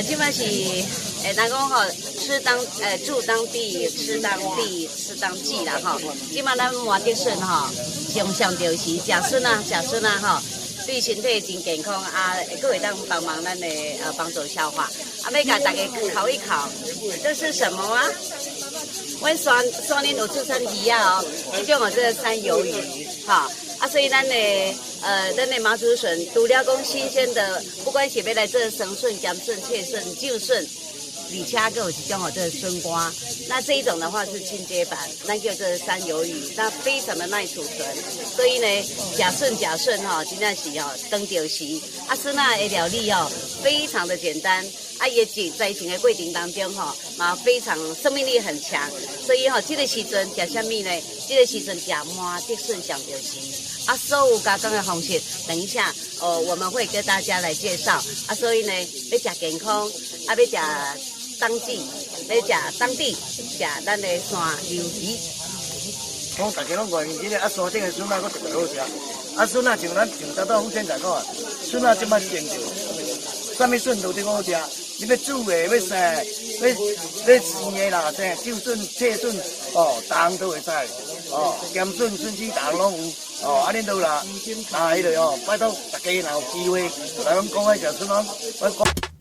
即摆是人讲吼，住当地，吃当地，吃当季啦吼。即摆咱换德顺吼，上上就是食笋啊吼，对身体真健康啊，佫会当帮忙咱的帮助消化。啊，要甲大家考一考，这是什么啊？阮山林有出产鱼啊哦，这种哦，这山鱿鱼，哈。啊，所以咱的马祖笋除了讲新鲜的，不管是要来这生笋、咸笋、切笋、旧笋，而且还有一种哦，这个笋瓜。那这一种的话是进阶版，那叫做山鱿鱼，那非常的耐储存。所以呢，假笋哈，真正是哦，当着时。啊，笋啊的料理哦，非常的简单。啊，也在成的过程当中吼，嘛非常生命力很强，所以吼，这个时阵食什么呢？这个时阵食满德顺上着时。啊，所有加工的方式，等一下我们会跟大家来介绍。啊，所以呢，要食健康，啊要食当季，要食当地，食咱的山鱿鱼。讲大家拢外面这个山顶的笋啊，佫特别好食。笋啊，像早到福建来讲啊，笋啊即摆变着，啥物笋都挺好食。你要煮的，要生的，要生的啦，生旧笋、切笋，大人都会使，咸笋、笋丝大人拢有，恁都啦，迄个拜托大家若有机会，来咱讲爱食笋，我讲。